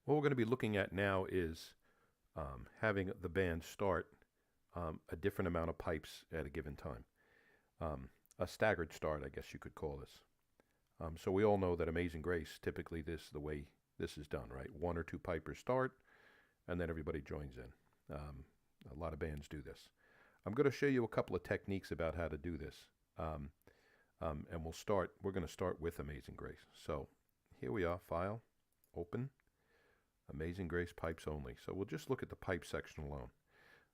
What we're going to be looking at now is having the band start a different amount of pipes at a given time. A staggered start, I guess you could call this. So we all know that Amazing Grace, typically the way this is done, right? One or two pipers start, and then everybody joins in. A lot of bands do this. I'm going to show you a couple of techniques about how to do this. And we're going to start with Amazing Grace. So here we are, File, Open, Amazing Grace Pipes Only. So we'll just look at the pipe section alone.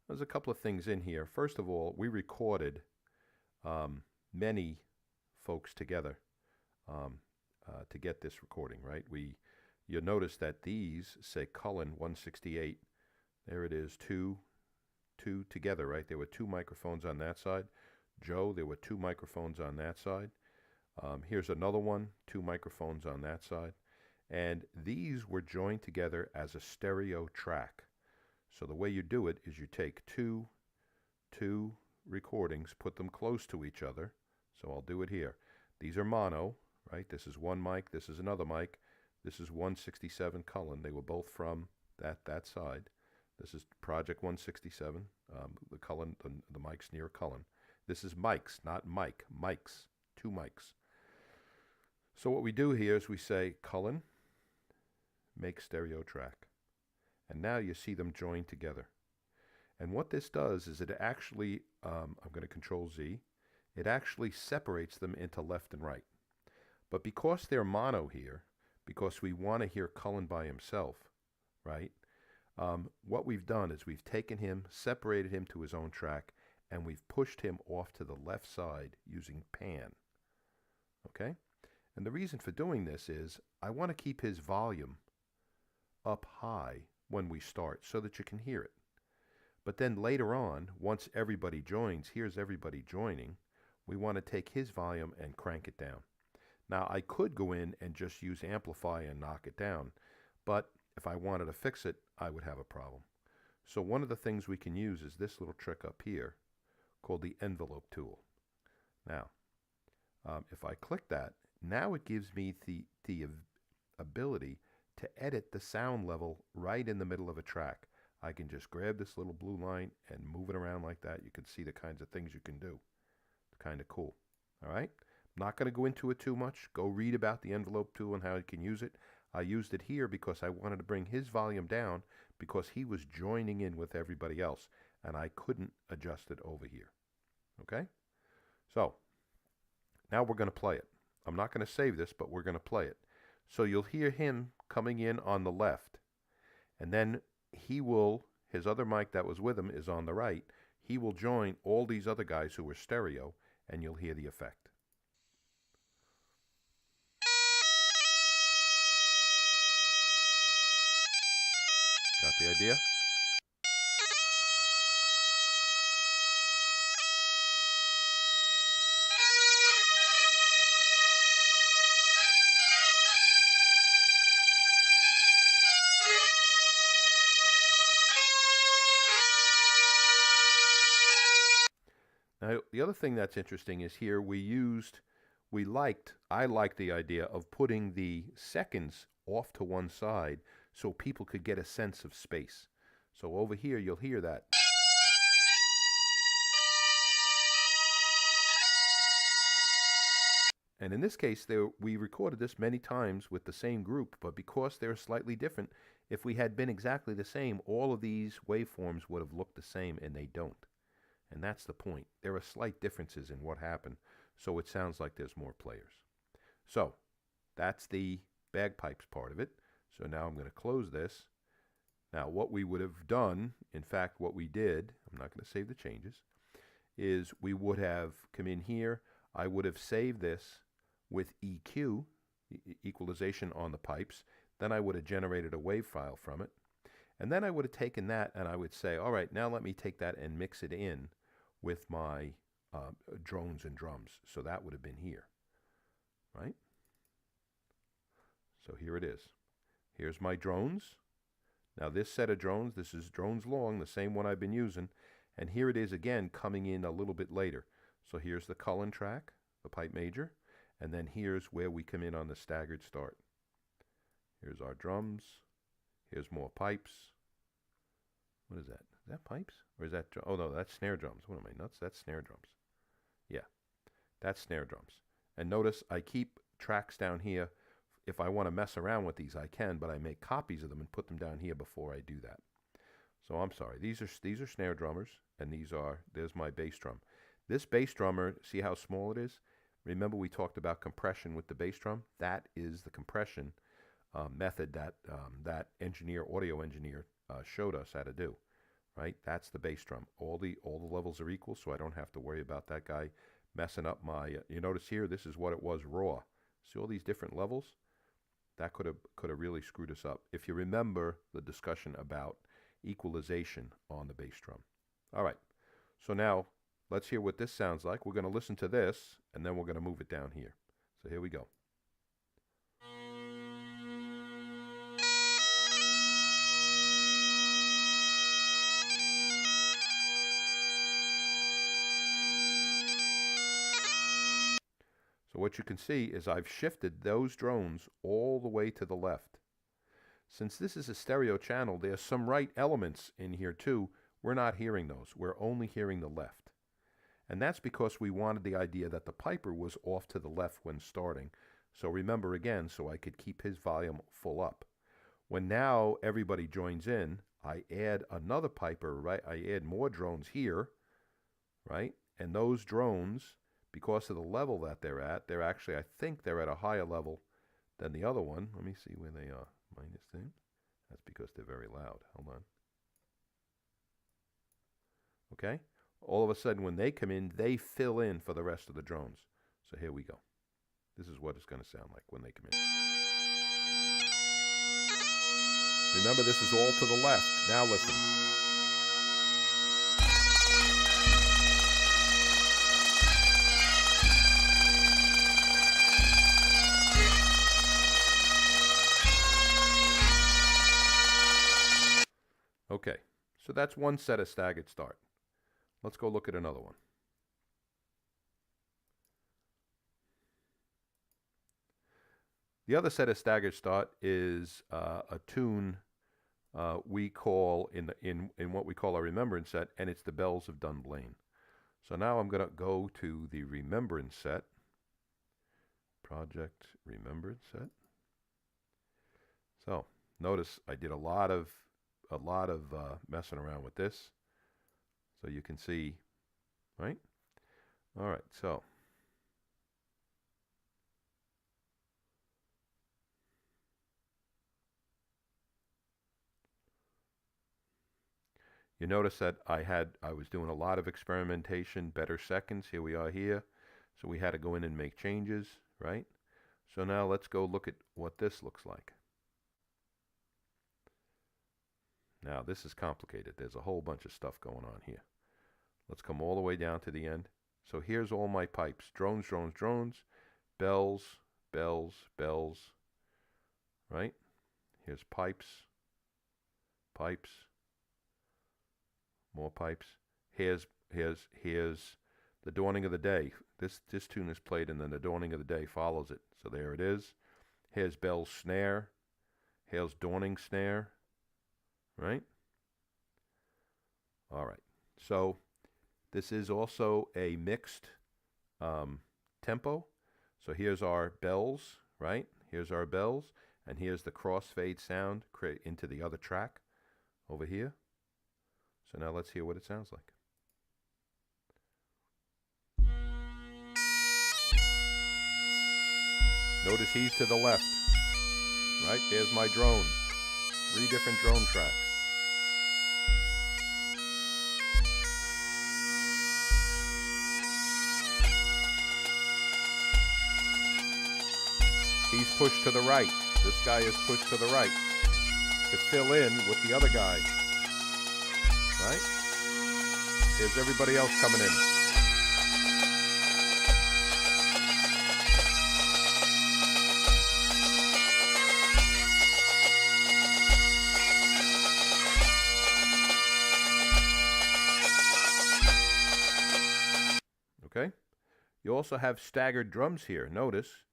There's a couple of things in here. First of all, we recorded many folks together to get this recording, right? You'll notice that these say Cullen 168. There it is, two together, right? There were two microphones on that side. Joe, there were two microphones on that side. Here's another one, two microphones on that side. And these were joined together as a stereo track. So the way you do it is you take two recordings, put them close to each other. So I'll do it here. These are mono, right? This is one mic, this is another mic. This is 167 Cullen. They were both from that side. This is Project 167, the Cullen, the mics near Cullen. This is mics, not mic, mics, two mics. So what we do here is we say, Cullen, make stereo track. And now you see them joined together. And what this does is it actually, I'm going to Control Z, it actually separates them into left and right. But because they're mono here, because we want to hear Cullen by himself, right? What we've done is we've taken him, separated him to his own track, and we've pushed him off to the left side using pan. Okay? And the reason for doing this is I want to keep his volume up high when we start so that you can hear it. But then later on, once everybody joins, here's everybody joining, we want to take his volume and crank it down. Now, I could go in and just use amplify and knock it down, but if I wanted to fix it, I would have a problem. So one of the things we can use is this little trick up here called the envelope tool. Now, if I click that, now it gives me the ability to edit the sound level right in the middle of a track. I can just grab this little blue line and move it around like that. You can see the kinds of things you can do. It's kind of cool. All right? I'm not going to go into it too much. Go read about the envelope tool and how you can use it. I used it here because I wanted to bring his volume down because he was joining in with everybody else, and I couldn't adjust it over here. Okay? So, now we're going to play it. I'm not going to save this, but we're going to play it. So you'll hear him coming in on the left, and then his other mic that was with him is on the right. He will join all these other guys who were stereo, and you'll hear the effect. Got the idea? Now, the other thing that's interesting is here I liked the idea of putting the seconds off to one side so people could get a sense of space. So over here, you'll hear that. And in this case, we recorded this many times with the same group, but because they're slightly different, if we had been exactly the same, all of these waveforms would have looked the same, and they don't. And that's the point. There are slight differences in what happened, so it sounds like there's more players. So that's the bagpipes part of it. So now I'm going to close this. Now what we would have done, in fact what we did, I'm not going to save the changes, is we would have come in here, I would have saved this with EQ, equalization on the pipes, then I would have generated a wave file from it, and then I would have taken that and I would say, all right, now let me take that and mix it in with my drones and drums. So that would have been here, right? So here it is. Here's my drones. Now this set of drones, this is drones long, the same one I've been using. And here it is again coming in a little bit later. So here's the Cullen track, the pipe major. And then here's where we come in on the staggered start. Here's our drums. Here's more pipes. What is that? Is that pipes? Or is that, oh no, that's snare drums. What am I, nuts? That's snare drums. Yeah, that's snare drums. And notice I keep tracks down here. If I want to mess around with these, I can, but I make copies of them and put them down here before I do that. So I'm sorry. These are snare drummers, and there's my bass drum. This bass drummer, see how small it is? Remember we talked about compression with the bass drum? That is the compression method that that audio engineer, showed us how to do. Right? That's the bass drum. All the levels are equal, so I don't have to worry about that guy messing up my. You notice here, this is what it was raw. See all these different levels? That could have really screwed us up. If you remember the discussion about equalization on the bass drum. All right. So now let's hear what this sounds like. We're going to listen to this, and then we're going to move it down here. So here we go. So what you can see is I've shifted those drones all the way to the left. Since this is a stereo channel, there's some right elements in here too. We're not hearing those. We're only hearing the left. And that's because we wanted the idea that the piper was off to the left when starting. So remember again, so I could keep his volume full up. When now everybody joins in, I add another piper, right? I add more drones here, right? And those drones, because of the level that they're actually, I think they're at a higher level than the other one. Let me see where they are. Minus thing. That's because they're very loud. Hold on. Okay? All of a sudden, when they come in, they fill in for the rest of the drones. So here we go. This is what it's going to sound like when they come in. Remember, this is all to the left. Now listen. Okay, so that's one set of staggered start. Let's go look at another one. The other set of staggered start is a tune we call in what we call our remembrance set, and it's the Bells of Dunblane. So now I'm going to go to the remembrance set, project remembrance set. So notice I did a lot of messing around with this, so you can see, right? All right, so you notice that I was doing a lot of experimentation, better seconds. Here we are here, so we had to go in and make changes, right? So now let's go look at what this looks like. Now, this is complicated. There's a whole bunch of stuff going on here. Let's come all the way down to the end. So here's all my pipes. Drones, drones, drones. Bells, bells, bells. Right? Here's pipes. Pipes. More pipes. Here's the dawning of the day. This tune is played, and then the dawning of the day follows it. So there it is. Here's bells snare. Here's dawning snare. Right? All right. So this is also a mixed tempo. So here's our bells, right? Here's our bells, and here's the crossfade sound into the other track over here. So now let's hear what it sounds like. Notice he's to the left, right? There's my drone. 3 different drone tracks. He's pushed to the right. This guy is pushed to the right to fill in with the other guy. Right? Here's everybody else coming in. Okay? You also have staggered drums here. Notice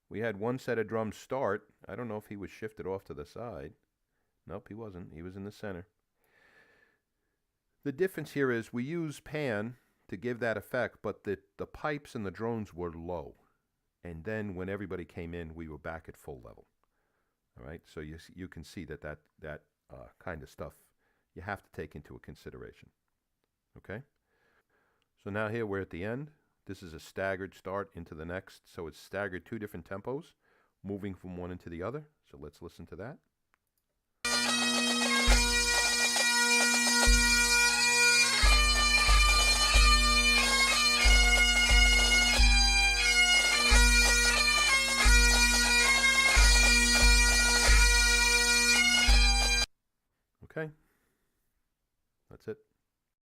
we had one set of drums start. I don't know if he was shifted off to the side. Nope, he wasn't. He was in the center. The difference here is we use pan to give that effect, but the pipes and the drones were low. And then when everybody came in, we were back at full level. All right, so you can see that kind of stuff you have to take into a consideration. Okay, so now here we're at the end. This is a staggered start into the next, so it's staggered 2 different tempos, moving from one into the other. So let's listen to that.